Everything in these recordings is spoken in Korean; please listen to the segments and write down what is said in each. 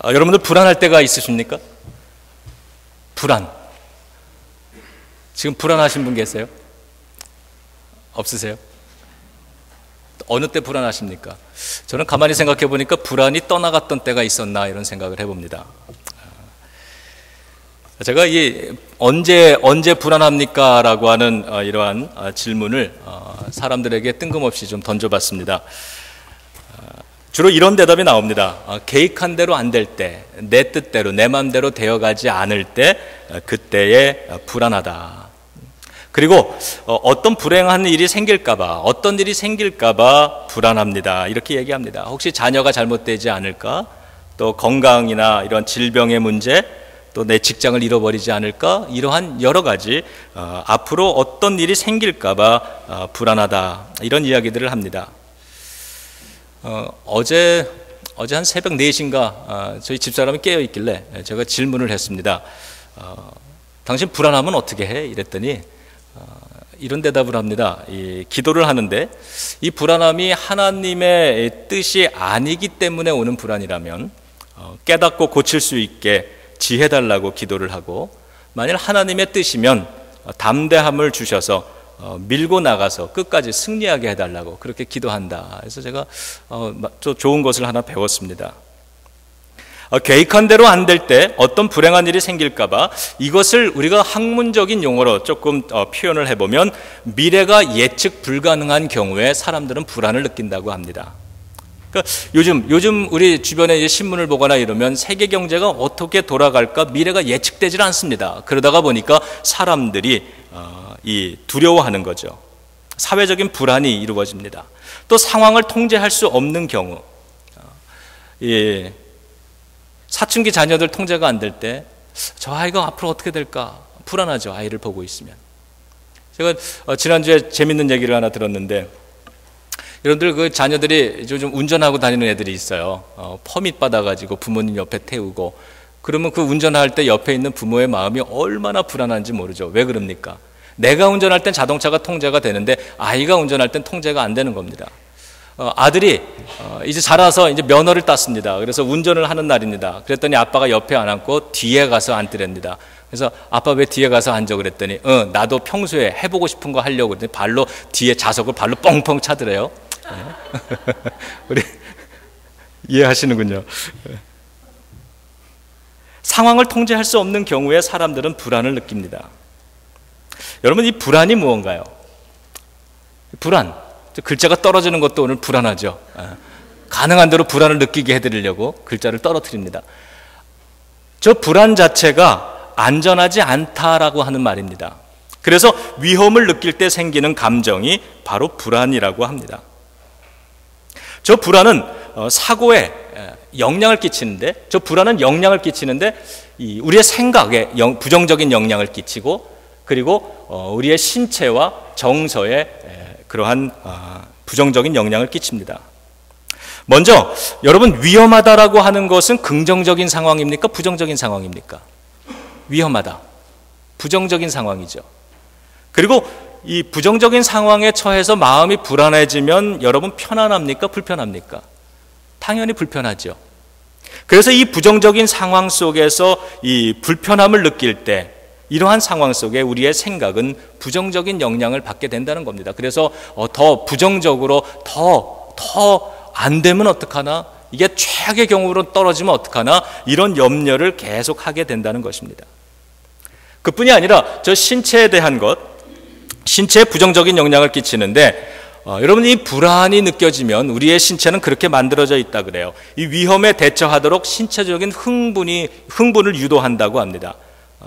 여러분들 불안할 때가 있으십니까? 불안. 지금 불안하신 분 계세요? 없으세요? 어느 때 불안하십니까? 저는 가만히 생각해 보니까 불안이 떠나갔던 때가 있었나 이런 생각을 해봅니다. 제가 언제 불안합니까? 라고 하는 이러한 질문을 사람들에게 뜬금없이 좀 던져봤습니다. 주로 이런 대답이 나옵니다. 계획한 대로 안 될 때, 내 뜻대로, 내 맘대로 되어가지 않을 때, 그때에 불안하다. 그리고 어떤 불행한 일이 생길까봐, 어떤 일이 생길까봐 불안합니다. 이렇게 얘기합니다. 혹시 자녀가 잘못되지 않을까? 또 건강이나 이런 질병의 문제, 또 내 직장을 잃어버리지 않을까? 이러한 여러 가지 앞으로 어떤 일이 생길까봐 불안하다. 이런 이야기들을 합니다. 어제 한 새벽 4시인가 저희 집사람이 깨어 있길래 제가 질문을 했습니다. 당신 불안하면 어떻게 해? 이랬더니 이런 대답을 합니다. 기도를 하는데 이 불안함이 하나님의 뜻이 아니기 때문에 오는 불안이라면 깨닫고 고칠 수 있게 지혜달라고 기도를 하고, 만일 하나님의 뜻이면 담대함을 주셔서 밀고 나가서 끝까지 승리하게 해달라고 그렇게 기도한다. 그래서 제가 좀 좋은 것을 하나 배웠습니다. 계획한 대로 안 될 때 어떤 불행한 일이 생길까봐, 이것을 우리가 학문적인 용어로 조금 표현을 해보면 미래가 예측 불가능한 경우에 사람들은 불안을 느낀다고 합니다. 그러니까 요즘 우리 주변에 신문을 보거나 이러면 세계 경제가 어떻게 돌아갈까 미래가 예측되질 않습니다. 그러다가 보니까 사람들이 두려워하는 거죠. 사회적인 불안이 이루어집니다. 또 상황을 통제할 수 없는 경우, 사춘기 자녀들 통제가 안 될 때 저 아이가 앞으로 어떻게 될까 불안하죠. 아이를 보고 있으면. 제가 지난주에 재밌는 얘기를 하나 들었는데, 여러분들 그 자녀들이 요즘 운전하고 다니는 애들이 있어요. 퍼밋 받아가지고 부모님 옆에 태우고, 그러면 그 운전할 때 옆에 있는 부모의 마음이 얼마나 불안한지 모르죠. 왜 그럽니까? 내가 운전할 땐 자동차가 통제가 되는데 아이가 운전할 땐 통제가 안 되는 겁니다. 아들이 이제 자라서 이제 면허를 땄습니다. 그래서 운전을 하는 날입니다. 그랬더니 아빠가 옆에 안 앉고 뒤에 가서 앉으랍니다. 그래서 아빠 왜 뒤에 가서 앉아 그랬더니 나도 평소에 해보고 싶은 거 하려고 그랬더니 발로 뒤에 자석을 발로 뻥뻥 차더래요. 우리 이해하시는군요. 상황을 통제할 수 없는 경우에 사람들은 불안을 느낍니다. 여러분, 이 불안이 무언가요? 불안, 글자가 떨어지는 것도 오늘 불안하죠. 가능한 대로 불안을 느끼게 해드리려고 글자를 떨어뜨립니다. 저 불안 자체가 안전하지 않다라고 하는 말입니다. 그래서 위험을 느낄 때 생기는 감정이 바로 불안이라고 합니다. 저 불안은 사고에 영향을 끼치는데, 저 불안은 영향을 끼치는데 우리의 생각에 부정적인 영향을 끼치고, 그리고 우리의 신체와 정서에 그러한 부정적인 영향을 끼칩니다. 먼저 여러분, 위험하다라고 하는 것은 긍정적인 상황입니까? 부정적인 상황입니까? 위험하다, 부정적인 상황이죠. 그리고 이 부정적인 상황에 처해서 마음이 불안해지면 여러분 편안합니까? 불편합니까? 당연히 불편하죠. 그래서 이 부정적인 상황 속에서 이 불편함을 느낄 때, 이러한 상황 속에 우리의 생각은 부정적인 영향을 받게 된다는 겁니다. 그래서 더 부정적으로 더 안 되면 어떡하나, 이게 최악의 경우로 떨어지면 어떡하나, 이런 염려를 계속 하게 된다는 것입니다. 그뿐이 아니라 저 신체에 대한 것, 신체에 부정적인 영향을 끼치는데, 여러분, 이 불안이 느껴지면 우리의 신체는 그렇게 만들어져 있다 그래요. 이 위험에 대처하도록 신체적인 흥분을 유도한다고 합니다.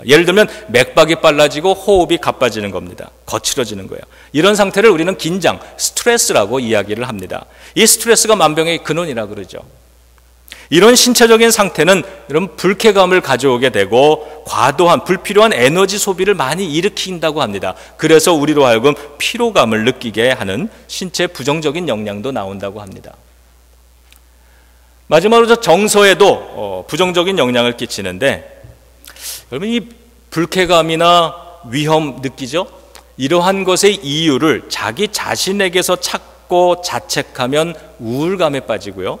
예를 들면 맥박이 빨라지고 호흡이 가빠지는 겁니다. 거칠어지는 거예요. 이런 상태를 우리는 긴장, 스트레스라고 이야기를 합니다. 이 스트레스가 만병의 근원이라고 그러죠. 이런 신체적인 상태는 이런 불쾌감을 가져오게 되고 과도한 불필요한 에너지 소비를 많이 일으킨다고 합니다. 그래서 우리로 하여금 피로감을 느끼게 하는 신체 부정적인 영향도 나온다고 합니다. 마지막으로 저 정서에도 부정적인 영향을 끼치는데, 여러분, 이 불쾌감이나 위험 느끼죠? 이러한 것의 이유를 자기 자신에게서 찾고 자책하면 우울감에 빠지고요.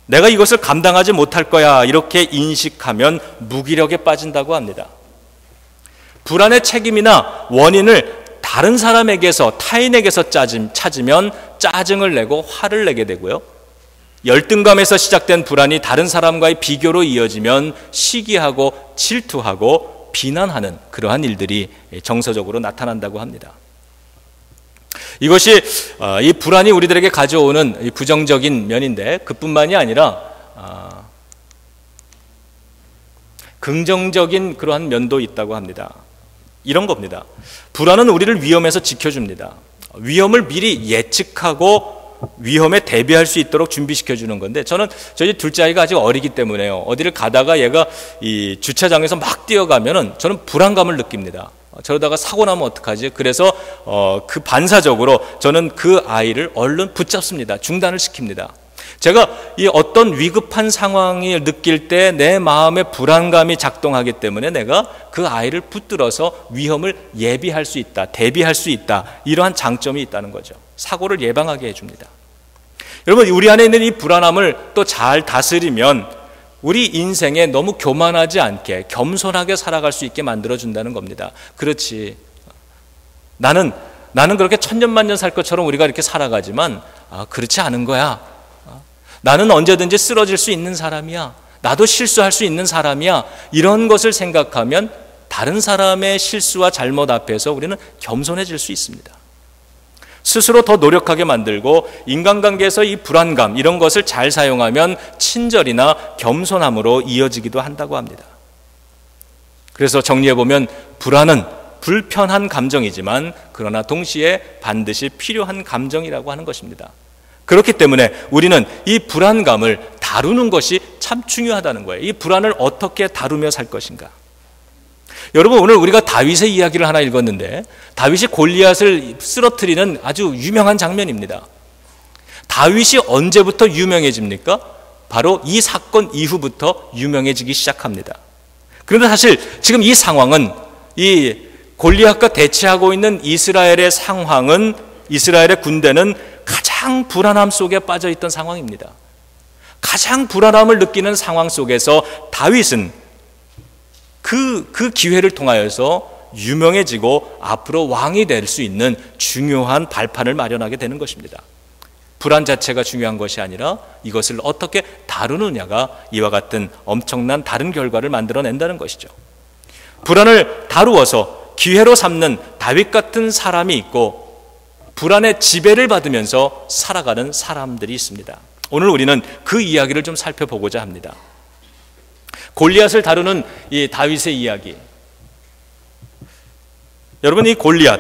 내가 이것을 감당하지 못할 거야 이렇게 인식하면 무기력에 빠진다고 합니다. 불안의 책임이나 원인을 다른 사람에게서, 타인에게서 찾으면 짜증을 내고 화를 내게 되고요. 열등감에서 시작된 불안이 다른 사람과의 비교로 이어지면 시기하고 질투하고 비난하는 그러한 일들이 정서적으로 나타난다고 합니다. 이것이 이 불안이 우리들에게 가져오는 부정적인 면인데, 그뿐만이 아니라 긍정적인 그러한 면도 있다고 합니다. 이런 겁니다. 불안은 우리를 위험에서 지켜줍니다. 위험을 미리 예측하고 위험에 대비할 수 있도록 준비시켜 주는 건데, 저희 둘째 아이가 아직 어리기 때문에요. 어디를 가다가 얘가 이 주차장에서 막 뛰어가면은 저는 불안감을 느낍니다. 저러다가 사고 나면 어떡하지? 그래서 그 반사적으로 저는 그 아이를 얼른 붙잡습니다. 중단을 시킵니다. 제가 이 어떤 위급한 상황을 느낄 때 내 마음에 불안감이 작동하기 때문에 내가 그 아이를 붙들어서 위험을 예비할 수 있다, 대비할 수 있다, 이러한 장점이 있다는 거죠. 사고를 예방하게 해줍니다. 여러분, 우리 안에 있는 이 불안함을 또 잘 다스리면 우리 인생에 너무 교만하지 않게 겸손하게 살아갈 수 있게 만들어준다는 겁니다. 그렇지, 나는 그렇게 천년만년 살 것처럼 우리가 이렇게 살아가지만 그렇지 않은 거야. 나는 언제든지 쓰러질 수 있는 사람이야. 나도 실수할 수 있는 사람이야. 이런 것을 생각하면 다른 사람의 실수와 잘못 앞에서 우리는 겸손해질 수 있습니다. 스스로 더 노력하게 만들고, 인간관계에서 이 불안감, 이런 것을 잘 사용하면 친절이나 겸손함으로 이어지기도 한다고 합니다. 그래서 정리해보면 불안은 불편한 감정이지만 그러나 동시에 반드시 필요한 감정이라고 하는 것입니다. 그렇기 때문에 우리는 이 불안감을 다루는 것이 참 중요하다는 거예요. 이 불안을 어떻게 다루며 살 것인가. 여러분, 오늘 우리가 다윗의 이야기를 하나 읽었는데, 다윗이 골리앗을 쓰러뜨리는 아주 유명한 장면입니다. 다윗이 언제부터 유명해집니까? 바로 이 사건 이후부터 유명해지기 시작합니다. 그런데 사실 지금 이 상황은, 이 골리앗과 대치하고 있는 이스라엘의 상황은, 이스라엘의 군대는 가장 불안함 속에 빠져 있던 상황입니다. 가장 불안함을 느끼는 상황 속에서 다윗은 그 기회를 통하여서 유명해지고 앞으로 왕이 될 수 있는 중요한 발판을 마련하게 되는 것입니다. 불안 자체가 중요한 것이 아니라 이것을 어떻게 다루느냐가 이와 같은 엄청난 다른 결과를 만들어낸다는 것이죠. 불안을 다루어서 기회로 삼는 다윗 같은 사람이 있고, 불안의 지배를 받으면서 살아가는 사람들이 있습니다. 오늘 우리는 그 이야기를 좀 살펴보고자 합니다. 골리앗을 다루는 이 다윗의 이야기. 여러분, 이 골리앗,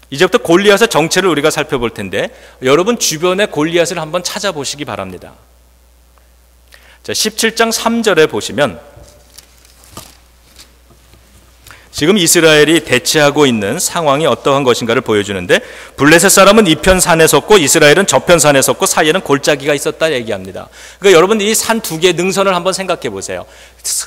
이제부터 골리앗의 정체를 우리가 살펴볼 텐데, 여러분 주변의 골리앗을 한번 찾아보시기 바랍니다. 자, 17장 3절에 보시면 지금 이스라엘이 대치하고 있는 상황이 어떠한 것인가를 보여주는데, 블레셋 사람은 이편 산에 섰고 이스라엘은 저편 산에 섰고 사이에는 골짜기가 있었다 얘기합니다. 그러니까 여러분, 이 산 두 개의 능선을 한번 생각해 보세요.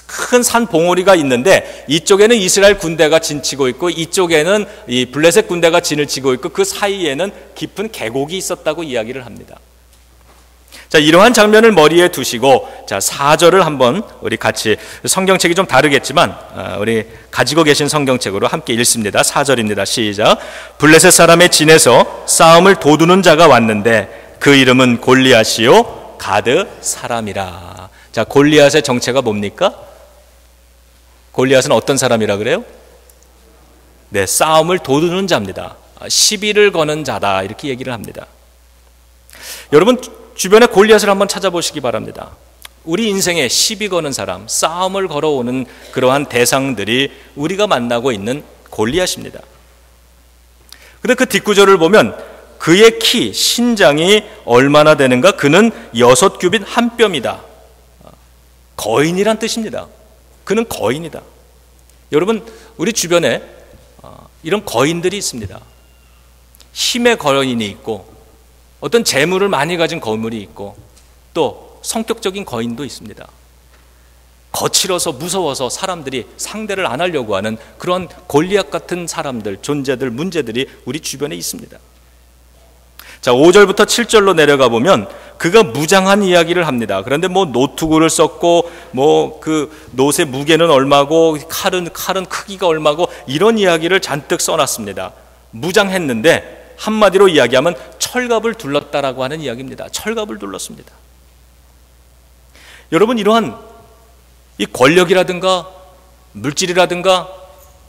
큰 산 봉우리가 있는데 이쪽에는 이스라엘 군대가 진치고 있고 이쪽에는 이 블레셋 군대가 진을 치고 있고, 그 사이에는 깊은 계곡이 있었다고 이야기를 합니다. 자, 이러한 장면을 머리에 두시고, 자, 4절을 한번 우리 같이, 성경책이 좀 다르겠지만 우리 가지고 계신 성경책으로 함께 읽습니다. 4절입니다. 시작. 블레셋 사람의 진에서 싸움을 도두는 자가 왔는데 그 이름은 골리앗이요 가드 사람이라. 자, 골리앗의 정체가 뭡니까? 골리앗은 어떤 사람이라 그래요? 네, 싸움을 도두는 자입니다. 시비를 거는 자다, 이렇게 얘기를 합니다. 여러분, 주변에 골리앗을 한번 찾아보시기 바랍니다. 우리 인생에 시비 거는 사람, 싸움을 걸어오는 그러한 대상들이 우리가 만나고 있는 골리앗입니다. 그런데 그 뒷구절을 보면 그의 키, 신장이 얼마나 되는가? 그는 6규빗 한 뼘이다. 거인이란 뜻입니다. 그는 거인이다. 여러분, 우리 주변에 이런 거인들이 있습니다. 힘의 거인이 있고, 어떤 재물을 많이 가진 거물이 있고, 또 성격적인 거인도 있습니다. 거칠어서 무서워서 사람들이 상대를 안 하려고 하는 그런 골리앗 같은 사람들, 존재들, 문제들이 우리 주변에 있습니다. 자, 5절부터 7절로 내려가 보면 그가 무장한 이야기를 합니다. 그런데 뭐 노투구를 썼고 뭐 그 노새 무게는 얼마고 칼은 크기가 얼마고 이런 이야기를 잔뜩 써놨습니다. 무장했는데 한마디로 이야기하면 철갑을 둘렀다라고 하는 이야기입니다. 철갑을 둘렀습니다. 여러분, 이러한 이 권력이라든가 물질이라든가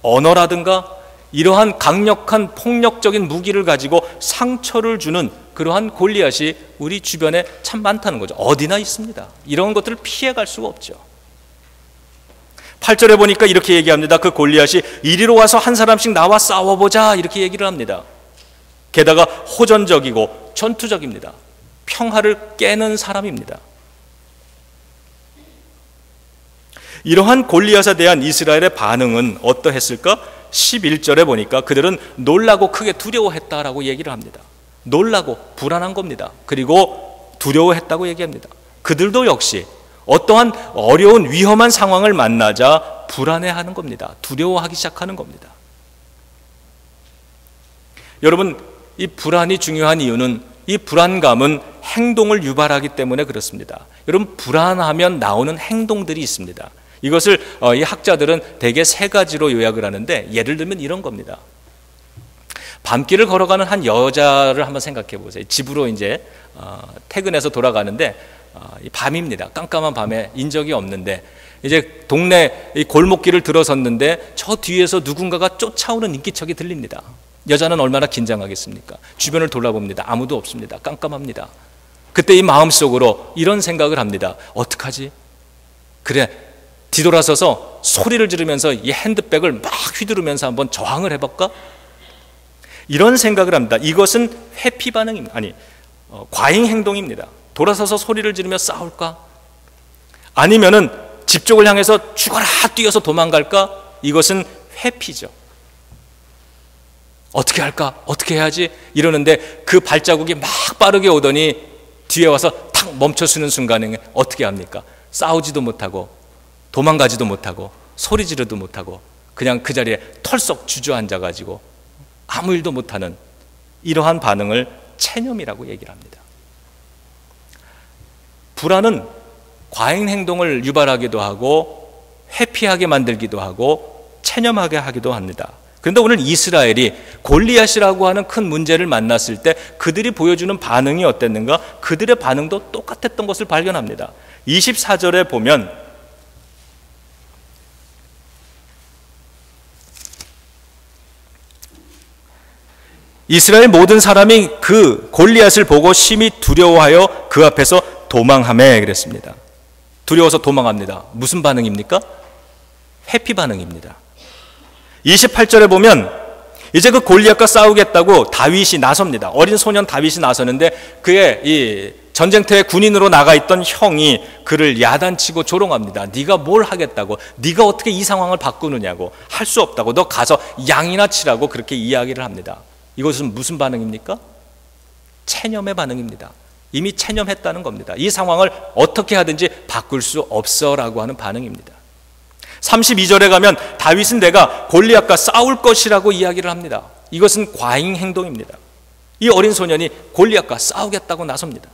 언어라든가 이러한 강력한 폭력적인 무기를 가지고 상처를 주는 그러한 골리앗이 우리 주변에 참 많다는 거죠. 어디나 있습니다. 이런 것들을 피해갈 수가 없죠. 8절에 보니까 이렇게 얘기합니다. 그 골리앗이 이리로 와서 한 사람씩 나와 싸워보자 이렇게 얘기를 합니다. 게다가 호전적이고 전투적입니다. 평화를 깨는 사람입니다. 이러한 골리앗에 대한 이스라엘의 반응은 어떠했을까? 11절에 보니까 그들은 놀라고 크게 두려워했다라고 얘기를 합니다. 놀라고 불안한 겁니다. 그리고 두려워했다고 얘기합니다. 그들도 역시 어떠한 어려운 위험한 상황을 만나자 불안해하는 겁니다. 두려워하기 시작하는 겁니다. 여러분, 이 불안이 중요한 이유는 이 불안감은 행동을 유발하기 때문에 그렇습니다. 여러분, 불안하면 나오는 행동들이 있습니다. 이것을 이 학자들은 대개 세 가지로 요약을 하는데, 예를 들면 이런 겁니다. 밤길을 걸어가는 한 여자를 한번 생각해 보세요. 집으로 이제 퇴근해서 돌아가는데 밤입니다. 깜깜한 밤에 인적이 없는데 이제 동네 이 골목길을 들어섰는데 저 뒤에서 누군가가 쫓아오는 인기척이 들립니다. 여자는 얼마나 긴장하겠습니까? 주변을 돌아봅니다. 아무도 없습니다. 깜깜합니다. 그때 이 마음속으로 이런 생각을 합니다. 어떡하지? 그래, 뒤돌아서서 소리를 지르면서 이 핸드백을 막 휘두르면서 한번 저항을 해볼까? 이런 생각을 합니다. 이것은 회피 반응입니다. 과잉 행동입니다. 돌아서서 소리를 지르며 싸울까? 아니면은 집 쪽을 향해서 죽어라 뛰어서 도망갈까? 이것은 회피죠. 어떻게 할까? 어떻게 해야지? 이러는데 그 발자국이 막 빠르게 오더니 뒤에 와서 탁 멈춰서는 순간에 어떻게 합니까? 싸우지도 못하고 도망가지도 못하고 소리 지르도 못하고 그냥 그 자리에 털썩 주저앉아가지고 아무 일도 못하는 이러한 반응을 체념이라고 얘기를 합니다. 불안은 과잉 행동을 유발하기도 하고 회피하게 만들기도 하고 체념하게 하기도 합니다. 그런데 오늘 이스라엘이 골리앗이라고 하는 큰 문제를 만났을 때 그들이 보여주는 반응이 어땠는가? 그들의 반응도 똑같았던 것을 발견합니다. 24절에 보면 이스라엘 모든 사람이 그 골리앗을 보고 심히 두려워하여 그 앞에서 도망하매 그랬습니다. 두려워서 도망합니다. 무슨 반응입니까? 회피 반응입니다. 28절에 보면 이제 그 골리앗과 싸우겠다고 다윗이 나섭니다. 어린 소년 다윗이 나서는데 그의 이 전쟁터에 군인으로 나가 있던 형이 그를 야단치고 조롱합니다. 네가 뭘 하겠다고, 네가 어떻게 이 상황을 바꾸느냐고, 할 수 없다고, 너 가서 양이나 치라고 그렇게 이야기를 합니다. 이것은 무슨 반응입니까? 체념의 반응입니다. 이미 체념했다는 겁니다. 이 상황을 어떻게 하든지 바꿀 수 없어라고 하는 반응입니다. 32절에 가면 다윗은 내가 골리앗과 싸울 것이라고 이야기를 합니다. 이것은 과잉 행동입니다. 이 어린 소년이 골리앗과 싸우겠다고 나섭니다.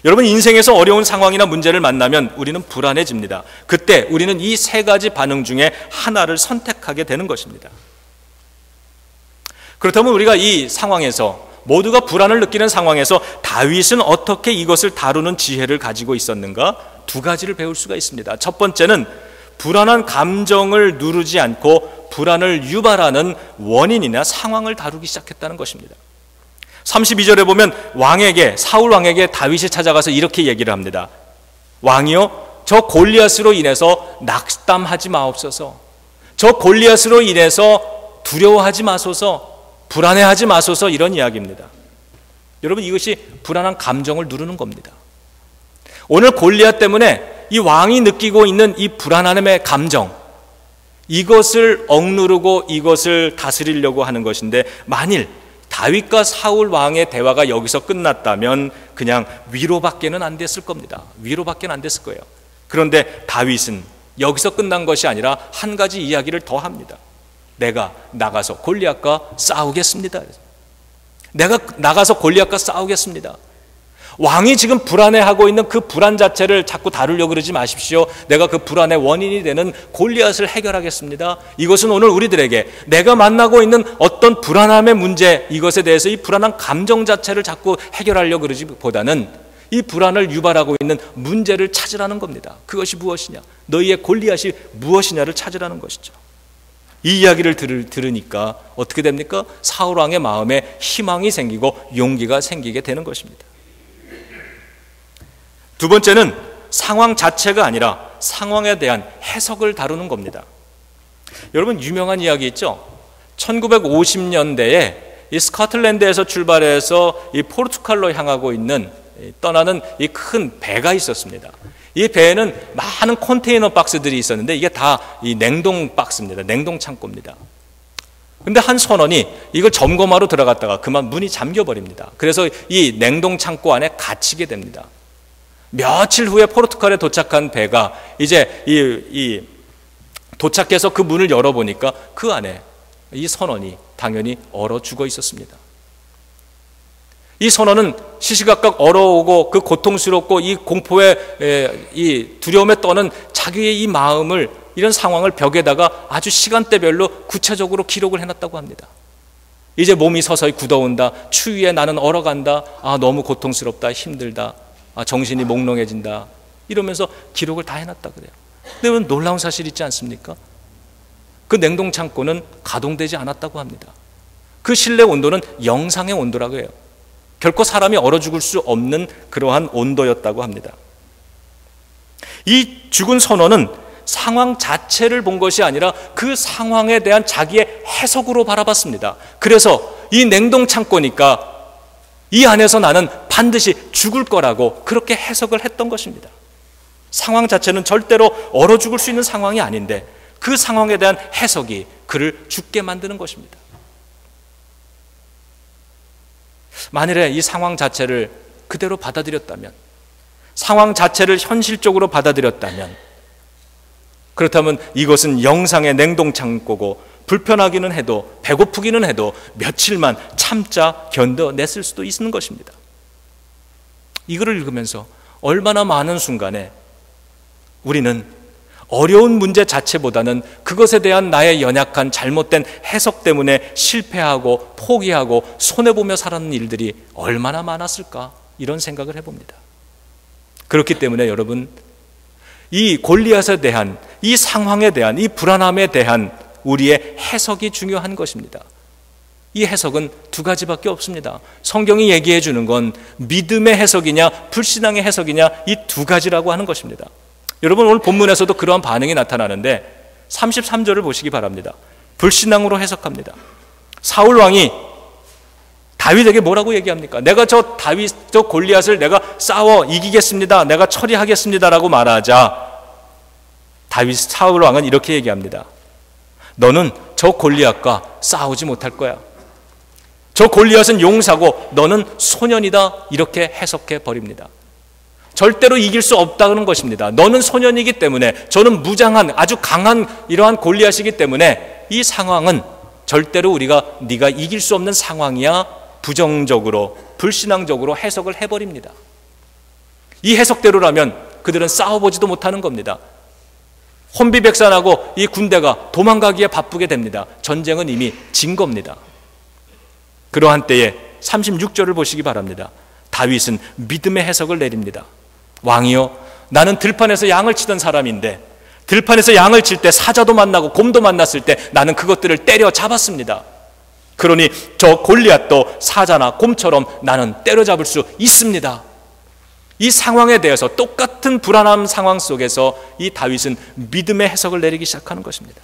여러분, 인생에서 어려운 상황이나 문제를 만나면 우리는 불안해집니다. 그때 우리는 이 세 가지 반응 중에 하나를 선택하게 되는 것입니다. 그렇다면 우리가 이 상황에서 모두가 불안을 느끼는 상황에서 다윗은 어떻게 이것을 다루는 지혜를 가지고 있었는가? 두 가지를 배울 수가 있습니다. 첫 번째는 불안한 감정을 누르지 않고 불안을 유발하는 원인이나 상황을 다루기 시작했다는 것입니다. 32절에 보면 사울 왕에게 다윗이 찾아가서 이렇게 얘기를 합니다. 왕이요, 저 골리앗으로 인해서 낙담하지 마옵소서. 저 골리앗으로 인해서 두려워하지 마소서. 불안해하지 마소서. 이런 이야기입니다. 여러분, 이것이 불안한 감정을 누르는 겁니다. 오늘 골리앗 때문에 이 왕이 느끼고 있는 이 불안함의 감정, 이것을 억누르고 이것을 다스리려고 하는 것인데, 만일 다윗과 사울 왕의 대화가 여기서 끝났다면 그냥 위로밖에는 안 됐을 겁니다. 위로밖에는 안 됐을 거예요. 그런데 다윗은 여기서 끝난 것이 아니라 한 가지 이야기를 더 합니다. 내가 나가서 골리앗과 싸우겠습니다. 내가 나가서 골리앗과 싸우겠습니다. 왕이 지금 불안해하고 있는 그 불안 자체를 자꾸 다루려고 그러지 마십시오. 내가 그 불안의 원인이 되는 골리앗을 해결하겠습니다. 이것은 오늘 우리들에게 내가 만나고 있는 어떤 불안함의 문제, 이것에 대해서 이 불안한 감정 자체를 자꾸 해결하려고 그러지보다는 이 불안을 유발하고 있는 문제를 찾으라는 겁니다. 그것이 무엇이냐? 너희의 골리앗이 무엇이냐를 찾으라는 것이죠. 이 이야기를 들으니까 어떻게 됩니까? 사울 왕의 마음에 희망이 생기고 용기가 생기게 되는 것입니다. 두 번째는 상황 자체가 아니라 상황에 대한 해석을 다루는 겁니다. 여러분, 유명한 이야기 있죠? 1950년대에 이 스코틀랜드에서 출발해서 이 포르투갈로 향하고 있는 떠나는 이 큰 배가 있었습니다. 이 배에는 많은 컨테이너 박스들이 있었는데 이게 다 이 냉동 박스입니다. 냉동 창고입니다. 근데 한 선원이 이걸 점검하러 들어갔다가 그만 문이 잠겨버립니다. 그래서 이 냉동 창고 안에 갇히게 됩니다. 며칠 후에 포르투갈에 도착한 배가 이제 이 도착해서 그 문을 열어보니까 그 안에 이 선원이 당연히 얼어 죽어 있었습니다. 이 선원은 시시각각 얼어오고 그 고통스럽고 이 공포에 이 두려움에 떠는 자기의 이 마음을, 이런 상황을 벽에다가 아주 시간대별로 구체적으로 기록을 해놨다고 합니다. 이제 몸이 서서히 굳어온다. 추위에 나는 얼어간다. 아, 너무 고통스럽다. 힘들다. 아, 정신이 몽롱해진다. 이러면서 기록을 다 해놨다 그래요. 근데 놀라운 사실이 있지 않습니까? 그 냉동 창고는 가동되지 않았다고 합니다. 그 실내 온도는 영상의 온도라고 해요. 결코 사람이 얼어 죽을 수 없는 그러한 온도였다고 합니다. 이 죽은 선원은 상황 자체를 본 것이 아니라 그 상황에 대한 자기의 해석으로 바라봤습니다. 그래서 이 냉동 창고니까 이 안에서 나는 반드시 죽을 거라고 그렇게 해석을 했던 것입니다. 상황 자체는 절대로 얼어 죽을 수 있는 상황이 아닌데 그 상황에 대한 해석이 그를 죽게 만드는 것입니다. 만일에 이 상황 자체를 그대로 받아들였다면, 상황 자체를 현실적으로 받아들였다면, 그렇다면 이것은 영상의 냉동 창고고 불편하기는 해도 배고프기는 해도 며칠만 참자 견뎌냈을 수도 있는 것입니다. 이거를 읽으면서 얼마나 많은 순간에 우리는 어려운 문제 자체보다는 그것에 대한 나의 연약한 잘못된 해석 때문에 실패하고 포기하고 손해보며 살았는 일들이 얼마나 많았을까, 이런 생각을 해봅니다. 그렇기 때문에 여러분, 이 골리앗에 대한, 이 상황에 대한, 이 불안함에 대한 우리의 해석이 중요한 것입니다. 이 해석은 두 가지밖에 없습니다. 성경이 얘기해 주는 건 믿음의 해석이냐 불신앙의 해석이냐, 이 두 가지라고 하는 것입니다. 여러분, 오늘 본문에서도 그러한 반응이 나타나는데 33절을 보시기 바랍니다. 불신앙으로 해석합니다. 사울 왕이 다윗에게 뭐라고 얘기합니까? 내가 저 골리앗을 내가 싸워 이기겠습니다. 내가 처리하겠습니다라고 말하자 사울 왕은 이렇게 얘기합니다. 너는 저 골리앗과 싸우지 못할 거야. 저 골리앗은 용사고 너는 소년이다. 이렇게 해석해 버립니다. 절대로 이길 수 없다는 것입니다. 너는 소년이기 때문에, 저는 무장한 아주 강한 이러한 골리앗이기 때문에 이 상황은 절대로 네가 이길 수 없는 상황이야. 부정적으로, 불신앙적으로 해석을 해버립니다. 이 해석대로라면 그들은 싸워보지도 못하는 겁니다. 혼비백산하고 이 군대가 도망가기에 바쁘게 됩니다. 전쟁은 이미 진 겁니다. 그러한 때에 36절을 보시기 바랍니다. 다윗은 믿음의 해석을 내립니다. 왕이여, 나는 들판에서 양을 치던 사람인데 들판에서 양을 칠 때 사자도 만나고 곰도 만났을 때 나는 그것들을 때려 잡았습니다. 그러니 저 골리앗도 사자나 곰처럼 나는 때려잡을 수 있습니다. 이 상황에 대해서, 똑같은 불안한 상황 속에서 이 다윗은 믿음의 해석을 내리기 시작하는 것입니다.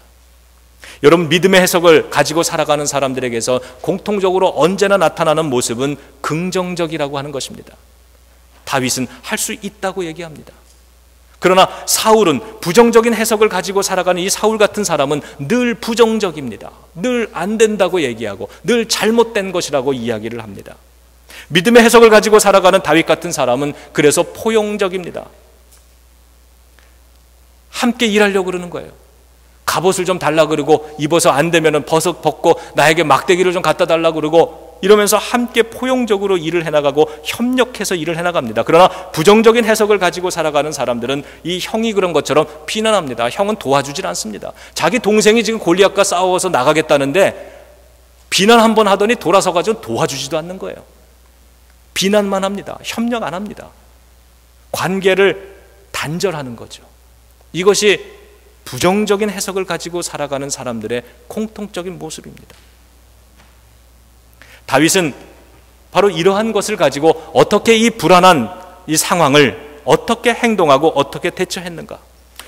여러분, 믿음의 해석을 가지고 살아가는 사람들에게서 공통적으로 언제나 나타나는 모습은 긍정적이라고 하는 것입니다. 다윗은 할 수 있다고 얘기합니다. 그러나 사울은 부정적인 해석을 가지고 살아가는 이 사울 같은 사람은 늘 부정적입니다. 늘 안 된다고 얘기하고 늘 잘못된 것이라고 이야기를 합니다. 믿음의 해석을 가지고 살아가는 다윗 같은 사람은 그래서 포용적입니다. 함께 일하려고 그러는 거예요. 갑옷을 좀 달라 그러고 입어서 안 되면 벗고 나에게 막대기를 좀 갖다 달라 그러고 이러면서 함께 포용적으로 일을 해나가고 협력해서 일을 해나갑니다. 그러나 부정적인 해석을 가지고 살아가는 사람들은 이 형이 그런 것처럼 비난합니다. 형은 도와주질 않습니다. 자기 동생이 지금 골리앗과 싸워서 나가겠다는데 비난 한번 하더니 돌아서 가지고 도와주지도 않는 거예요. 비난만 합니다. 협력 안 합니다. 관계를 단절하는 거죠. 이것이 부정적인 해석을 가지고 살아가는 사람들의 공통적인 모습입니다. 다윗은 바로 이러한 것을 가지고 어떻게 이 불안한 이 상황을 어떻게 행동하고 어떻게 대처했는가?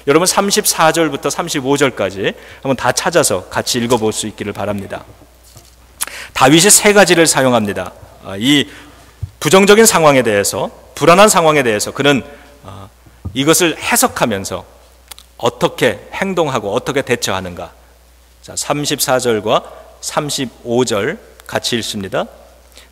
여러분 34절부터 35절까지 한번 다 찾아서 같이 읽어볼 수 있기를 바랍니다. 다윗이 세 가지를 사용합니다. 이 부정적인 상황에 대해서, 불안한 상황에 대해서 그는 이것을 해석하면서 어떻게 행동하고 어떻게 대처하는가. 자, 34절과 35절 같이 읽습니다.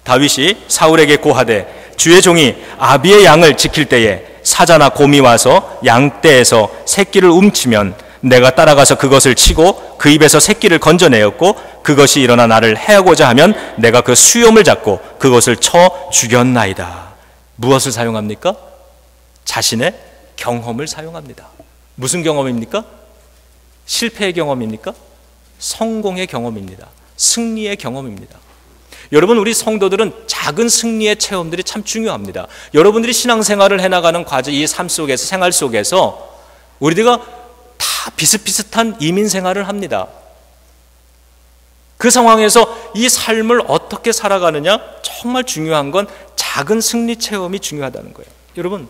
다윗이 사울에게 고하되 주의 종이 아비의 양을 지킬 때에 사자나 곰이 와서 양떼에서 새끼를 움치면 내가 따라가서 그것을 치고 그 입에서 새끼를 건져내었고 그것이 일어나 나를 해하고자 하면 내가 그 수염을 잡고 그것을 쳐 죽였나이다. 무엇을 사용합니까? 자신의 경험을 사용합니다. 무슨 경험입니까? 실패의 경험입니까? 성공의 경험입니다. 승리의 경험입니다. 여러분, 우리 성도들은 작은 승리의 체험들이 참 중요합니다. 여러분들이 신앙생활을 해나가는 과정, 이 삶 속에서, 생활 속에서 우리가 다 비슷비슷한 이민생활을 합니다. 그 상황에서 이 삶을 어떻게 살아가느냐, 정말 중요한 건 작은 승리 체험이 중요하다는 거예요. 여러분,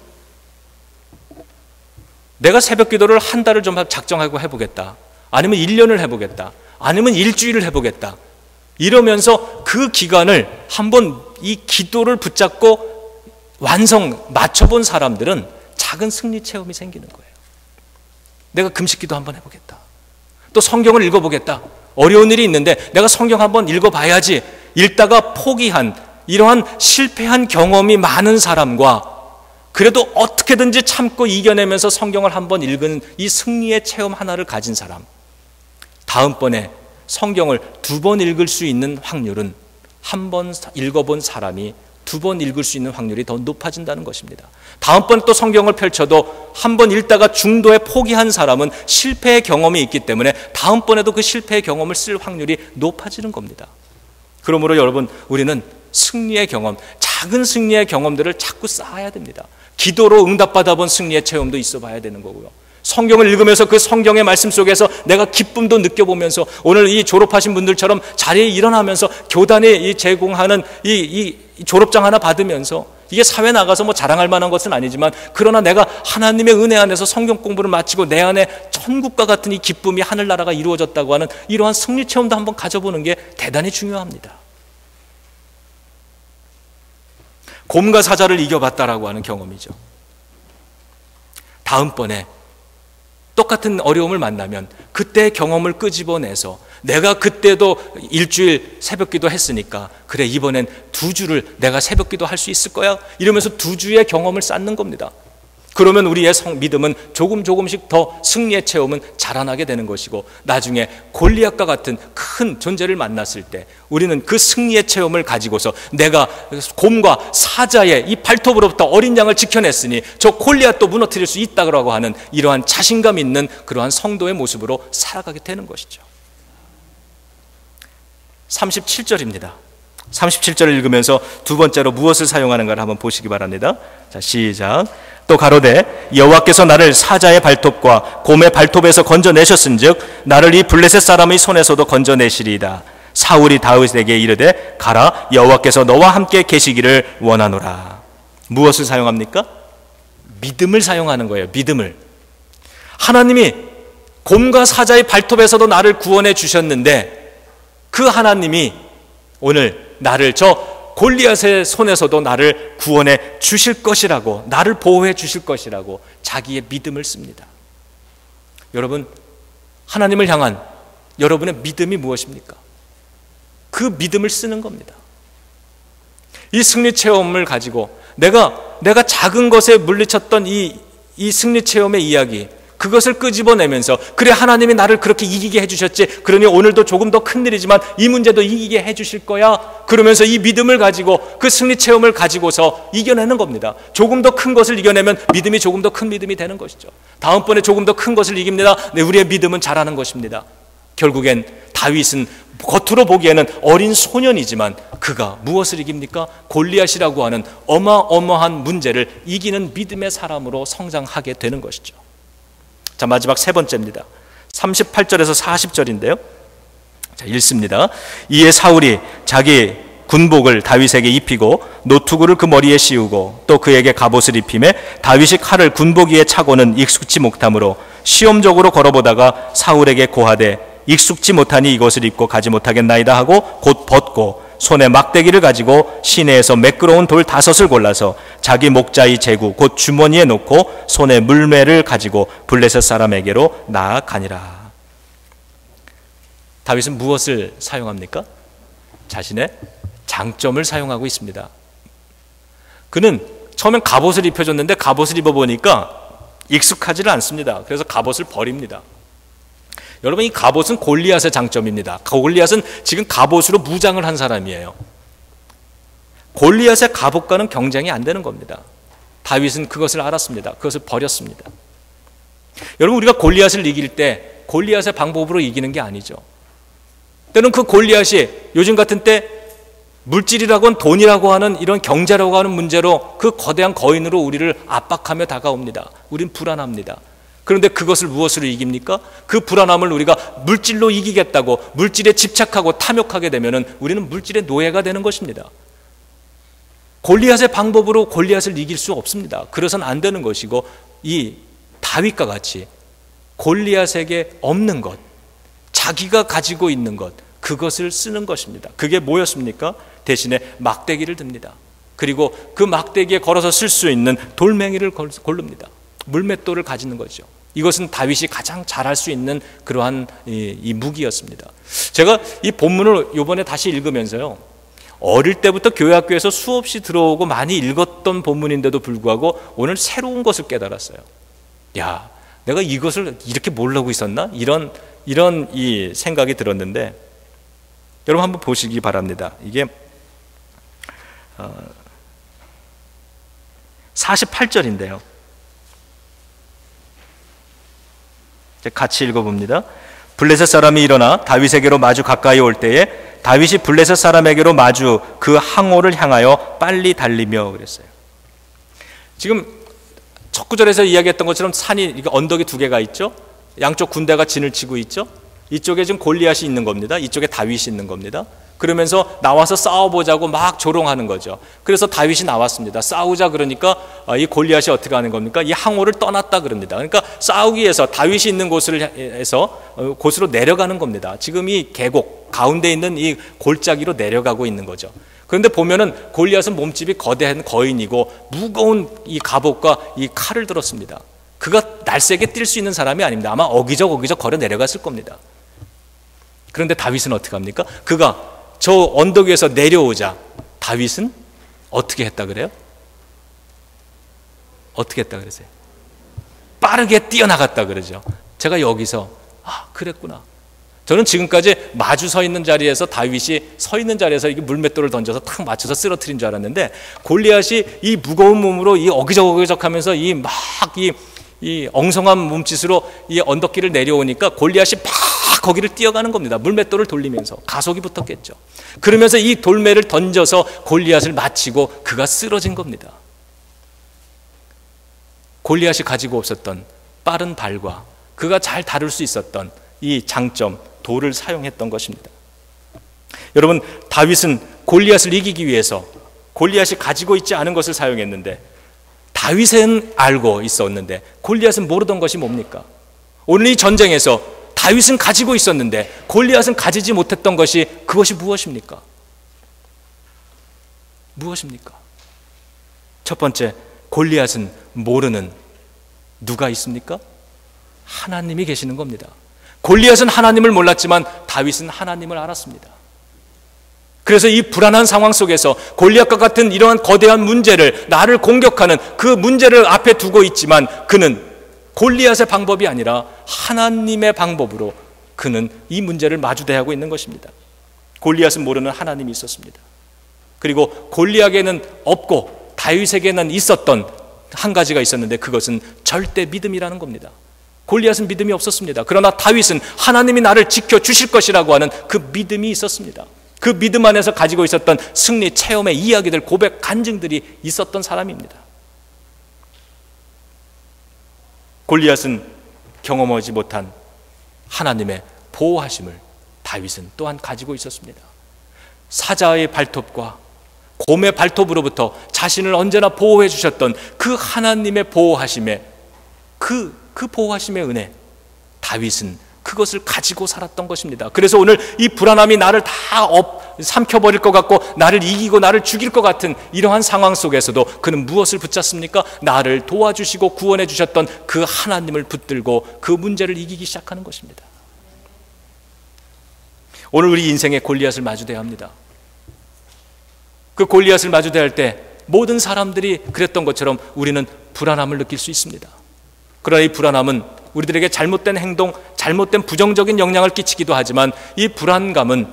내가 새벽 기도를 한 달을 좀 작정하고 해보겠다, 아니면 1년을 해보겠다, 아니면 일주일을 해보겠다, 이러면서 그 기간을 한번 이 기도를 붙잡고 맞춰본 사람들은 작은 승리 체험이 생기는 거예요. 내가 금식 기도 한번 해보겠다, 또 성경을 읽어보겠다, 어려운 일이 있는데 내가 성경 한번 읽어봐야지, 읽다가 포기한 이러한 실패한 경험이 많은 사람과 그래도 어떻게든지 참고 이겨내면서 성경을 한번 읽은 이 승리의 체험 하나를 가진 사람, 다음번에 성경을 2번 읽을 수 있는 확률은 한 번 읽어본 사람이 2번 읽을 수 있는 확률이 더 높아진다는 것입니다. 다음번 또 성경을 펼쳐도 한 번 읽다가 중도에 포기한 사람은 실패의 경험이 있기 때문에 다음번에도 그 실패의 경험을 쓸 확률이 높아지는 겁니다. 그러므로 여러분, 우리는 승리의 경험, 작은 승리의 경험들을 자꾸 쌓아야 됩니다. 기도로 응답받아 본 승리의 체험도 있어 봐야 되는 거고요. 성경을 읽으면서 그 성경의 말씀 속에서 내가 기쁨도 느껴보면서 오늘 이 졸업하신 분들처럼 자리에 일어나면서 교단에 제공하는 이 졸업장 하나 받으면서, 이게 사회 나가서 뭐 자랑할 만한 것은 아니지만, 그러나 내가 하나님의 은혜 안에서 성경 공부를 마치고 내 안에 천국과 같은 이 기쁨이, 하늘나라가 이루어졌다고 하는 이러한 승리 체험도 한번 가져보는 게 대단히 중요합니다. 곰과 사자를 이겨봤다라고 하는 경험이죠. 다음번에 똑같은 어려움을 만나면 그때의 경험을 끄집어내서 내가 그때도 일주일 새벽기도 했으니까 그래, 이번엔 2주를 내가 새벽기도 할 수 있을 거야, 이러면서 2주의 경험을 쌓는 겁니다. 그러면 우리의 믿음은 조금씩 더 승리의 체험은 자라나게 되는 것이고, 나중에 골리앗과 같은 큰 존재를 만났을 때 우리는 그 승리의 체험을 가지고서 내가 곰과 사자의 이 발톱으로부터 어린 양을 지켜냈으니 저 골리앗도 무너뜨릴 수 있다고 하는 이러한 자신감 있는 그러한 성도의 모습으로 살아가게 되는 것이죠. 37절입니다. 37절을 읽으면서 두 번째로 무엇을 사용하는가를 한번 보시기 바랍니다. 자, 시작. 또 가로되 여호와께서 나를 사자의 발톱과 곰의 발톱에서 건져내셨은즉 나를 이 블레셋 사람의 손에서도 건져내시리이다. 사울이 다윗에게 이르되 가라, 여호와께서 너와 함께 계시기를 원하노라. 무엇을 사용합니까? 믿음을 사용하는 거예요. 믿음을. 하나님이 곰과 사자의 발톱에서도 나를 구원해 주셨는데 그 하나님이 오늘 나를 저 골리앗의 손에서도 나를 구원해 주실 것이라고, 나를 보호해 주실 것이라고 자기의 믿음을 씁니다. 여러분, 하나님을 향한 여러분의 믿음이 무엇입니까? 그 믿음을 쓰는 겁니다. 이 승리 체험을 가지고 내가 작은 것에 물리쳤던 이 승리 체험의 이야기, 그 그것을 끄집어내면서 그래 하나님이 나를 그렇게 이기게 해주셨지, 그러니 오늘도 조금 더 큰 일이지만 이 문제도 이기게 해주실 거야, 그러면서 이 믿음을 가지고 그 승리 체험을 가지고서 이겨내는 겁니다. 조금 더 큰 것을 이겨내면 믿음이 조금 더 큰 믿음이 되는 것이죠. 다음번에 조금 더 큰 것을 이깁니다. 네, 우리의 믿음은 자라는 것입니다. 결국엔 다윗은 겉으로 보기에는 어린 소년이지만 그가 무엇을 이깁니까? 골리앗이라고 하는 어마어마한 문제를 이기는 믿음의 사람으로 성장하게 되는 것이죠. 자, 마지막 세 번째입니다. 38절에서 40절인데요. 자, 읽습니다. 이에 사울이 자기 군복을 다윗에게 입히고 노투구를 그 머리에 씌우고 또 그에게 갑옷을 입히매 다윗이 칼을 군복 위에 차고는 익숙지 못하므로 시험적으로 걸어보다가 사울에게 고하되 익숙지 못하니 이것을 입고 가지 못하겠나이다 하고 곧 벗고 손에 막대기를 가지고 시내에서 매끄러운 돌 5을 골라서 자기 목자의 제구 곧 주머니에 놓고 손에 물매를 가지고 블레셋 사람에게로 나아가니라. 다윗은 무엇을 사용합니까? 자신의 장점을 사용하고 있습니다. 그는 처음엔 갑옷을 입혀줬는데 갑옷을 입어보니까 익숙하지를 않습니다. 그래서 갑옷을 버립니다. 여러분, 이 갑옷은 골리앗의 장점입니다. 골리앗은 지금 갑옷으로 무장을 한 사람이에요. 골리앗의 갑옷과는 경쟁이 안 되는 겁니다. 다윗은 그것을 알았습니다. 그것을 버렸습니다. 여러분, 우리가 골리앗을 이길 때 골리앗의 방법으로 이기는 게 아니죠. 때는 그 골리앗이 요즘 같은 때 물질이라고 하는 돈이라고 하는 이런 경제라고 하는 문제로 그 거대한 거인으로 우리를 압박하며 다가옵니다. 우린 불안합니다. 그런데 그것을 무엇으로 이깁니까? 그 불안함을 우리가 물질로 이기겠다고 물질에 집착하고 탐욕하게 되면은 우리는 물질의 노예가 되는 것입니다. 골리앗의 방법으로 골리앗을 이길 수 없습니다. 그래서는 안 되는 것이고, 이 다윗과 같이 골리앗에게 없는 것, 자기가 가지고 있는 것, 그것을 쓰는 것입니다. 그게 뭐였습니까? 대신에 막대기를 듭니다. 그리고 그 막대기에 걸어서 쓸 수 있는 돌멩이를 고릅니다. 물맷돌을 가지는 거죠. 이것은 다윗이 가장 잘할 수 있는 그러한 이 무기였습니다. 제가 이 본문을 이번에 다시 읽으면서요, 어릴 때부터 교회 학교에서 수없이 들어오고 많이 읽었던 본문인데도 불구하고 오늘 새로운 것을 깨달았어요. 야, 내가 이것을 이렇게 모르고 있었나? 이런 이 생각이 들었는데, 여러분 한번 보시기 바랍니다. 이게 48절인데요. 같이 읽어봅니다. 블레셋 사람이 일어나 다윗에게로 마주 가까이 올 때에 다윗이 블레셋 사람에게로 마주 그 항오를 향하여 빨리 달리며 그랬어요. 지금 첫 구절에서 이야기했던 것처럼 산이, 언덕이 두 개가 있죠. 양쪽 군대가 진을 치고 있죠. 이쪽에 지금 골리앗이 있는 겁니다. 이쪽에 다윗이 있는 겁니다. 그러면서 나와서 싸워보자고 막 조롱하는 거죠. 그래서 다윗이 나왔습니다. 싸우자 그러니까 이 골리앗이 어떻게 하는 겁니까? 이 항오를 떠났다 그럽니다. 그러니까 싸우기 위해서 다윗이 있는 곳으로 내려가는 겁니다. 지금 이 계곡 가운데 있는 이 골짜기로 내려가고 있는 거죠. 그런데 보면은 골리앗은 몸집이 거대한 거인이고 무거운 이 갑옷과 이 칼을 들었습니다. 그가 날쌔게 뛸 수 있는 사람이 아닙니다. 아마 어기적 걸어 내려갔을 겁니다. 그런데 다윗은 어떻게 합니까? 그가 저 언덕 위에서 내려오자 다윗은 어떻게 했다 그래요? 어떻게 했다 그러세요? 빠르게 뛰어나갔다 그러죠. 제가 여기서 그랬구나. 저는 지금까지 마주 서 있는 자리에서 다윗이 서 있는 자리에서 이게 물맷돌을 던져서 탁 맞춰서 쓰러뜨린 줄 알았는데, 골리앗이 이 무거운 몸으로 이 어기적하면서 이 엉성한 몸짓으로 이 언덕길을 내려오니까 골리앗이 막 거기를 뛰어가는 겁니다. 물맷돌을 돌리면서 가속이 붙었겠죠. 그러면서 이 돌매를 던져서 골리앗을 맞히고 그가 쓰러진 겁니다. 골리앗이 가지고 없었던 빠른 발과 그가 잘 다룰 수 있었던 이 장점, 돌을 사용했던 것입니다. 여러분, 다윗은 골리앗을 이기기 위해서 골리앗이 가지고 있지 않은 것을 사용했는데, 다윗은 알고 있었는데 골리앗은 모르던 것이 뭡니까? 오늘 이 전쟁에서 다윗은 가지고 있었는데 골리앗은 가지지 못했던 것이, 그것이 무엇입니까? 무엇입니까? 첫 번째, 골리앗은 모르는 누가 있습니까? 하나님이 계시는 겁니다. 골리앗은 하나님을 몰랐지만 다윗은 하나님을 알았습니다. 그래서 이 불안한 상황 속에서 골리앗과 같은 이러한 거대한 문제를, 나를 공격하는 그 문제를 앞에 두고 있지만 그는 골리앗의 방법이 아니라 하나님의 방법으로 그는 이 문제를 마주대하고 있는 것입니다. 골리앗은 모르는 하나님이 있었습니다. 그리고 골리앗에게는 없고 다윗에게는 있었던 한 가지가 있었는데 그것은 절대 믿음이라는 겁니다. 골리앗은 믿음이 없었습니다. 그러나 다윗은 하나님이 나를 지켜주실 것이라고 하는 그 믿음이 있었습니다. 그 믿음 안에서 가지고 있었던 승리 체험의 이야기들, 고백, 간증들이 있었던 사람입니다. 골리앗은 경험하지 못한 하나님의 보호하심을 다윗은 또한 가지고 있었습니다. 사자의 발톱과 곰의 발톱으로부터 자신을 언제나 보호해 주셨던 그 하나님의 보호하심의 그 보호하심의 은혜, 다윗은 그것을 가지고 살았던 것입니다. 그래서 오늘 이 불안함이 나를 다 삼켜버릴 것 같고 나를 이기고 나를 죽일 것 같은 이러한 상황 속에서도 그는 무엇을 붙잡습니까? 나를 도와주시고 구원해 주셨던 그 하나님을 붙들고 그 문제를 이기기 시작하는 것입니다. 오늘 우리 인생에 골리앗을 마주대야 합니다. 그 골리앗을 마주대할 때 모든 사람들이 그랬던 것처럼 우리는 불안함을 느낄 수 있습니다. 그러나 이 불안함은 우리들에게 잘못된 행동, 잘못된 부정적인 영향을 끼치기도 하지만 이 불안감은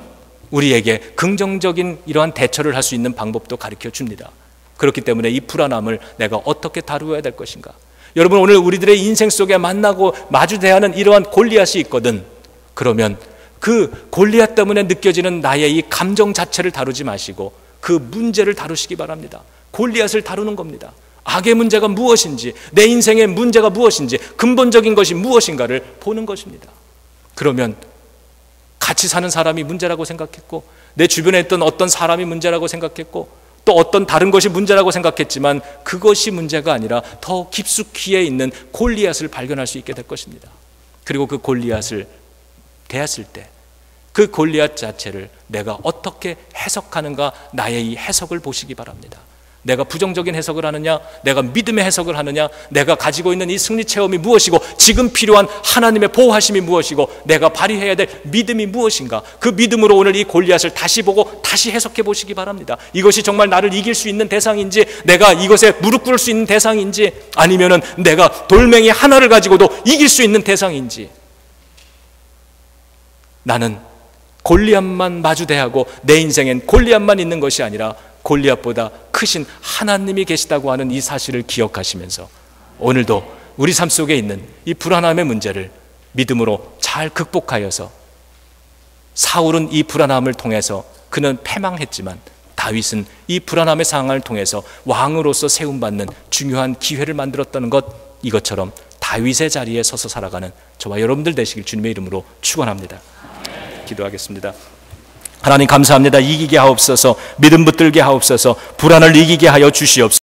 우리에게 긍정적인 이러한 대처를 할 수 있는 방법도 가르쳐 줍니다. 그렇기 때문에 이 불안함을 내가 어떻게 다루어야 될 것인가? 여러분, 오늘 우리들의 인생 속에 만나고 마주대야 하는 이러한 골리앗이 있거든. 그러면 그 골리앗 때문에 느껴지는 나의 이 감정 자체를 다루지 마시고 그 문제를 다루시기 바랍니다. 골리앗을 다루는 겁니다. 악의 문제가 무엇인지, 내 인생의 문제가 무엇인지, 근본적인 것이 무엇인가를 보는 것입니다. 그러면 같이 사는 사람이 문제라고 생각했고, 내 주변에 있던 어떤 사람이 문제라고 생각했고, 또 어떤 다른 것이 문제라고 생각했지만 그것이 문제가 아니라 더 깊숙이에 있는 골리앗을 발견할 수 있게 될 것입니다. 그리고 그 골리앗을 대했을 때 그 골리앗 자체를 내가 어떻게 해석하는가, 나의 이 해석을 보시기 바랍니다. 내가 부정적인 해석을 하느냐, 내가 믿음의 해석을 하느냐, 내가 가지고 있는 이 승리 체험이 무엇이고 지금 필요한 하나님의 보호하심이 무엇이고 내가 발휘해야 될 믿음이 무엇인가, 그 믿음으로 오늘 이 골리앗을 다시 보고 다시 해석해 보시기 바랍니다. 이것이 정말 나를 이길 수 있는 대상인지, 내가 이것에 무릎 꿇을 수 있는 대상인지, 아니면은 내가 돌멩이 하나를 가지고도 이길 수 있는 대상인지. 나는 골리앗만 마주대하고 내 인생엔 골리앗만 있는 것이 아니라 골리앗보다 크신 하나님이 계시다고 하는 이 사실을 기억하시면서 오늘도 우리 삶 속에 있는 이 불안함의 문제를 믿음으로 잘 극복하여서, 사울은 이 불안함을 통해서 그는 패망했지만 다윗은 이 불안함의 상황을 통해서 왕으로서 세움받는 중요한 기회를 만들었다는 것, 이것처럼 다윗의 자리에 서서 살아가는 저와 여러분들 되시길 주님의 이름으로 축원합니다. 기도하겠습니다. 하나님 감사합니다. 이기게 하옵소서, 믿음 붙들게 하옵소서, 불안을 이기게 하여 주시옵소서.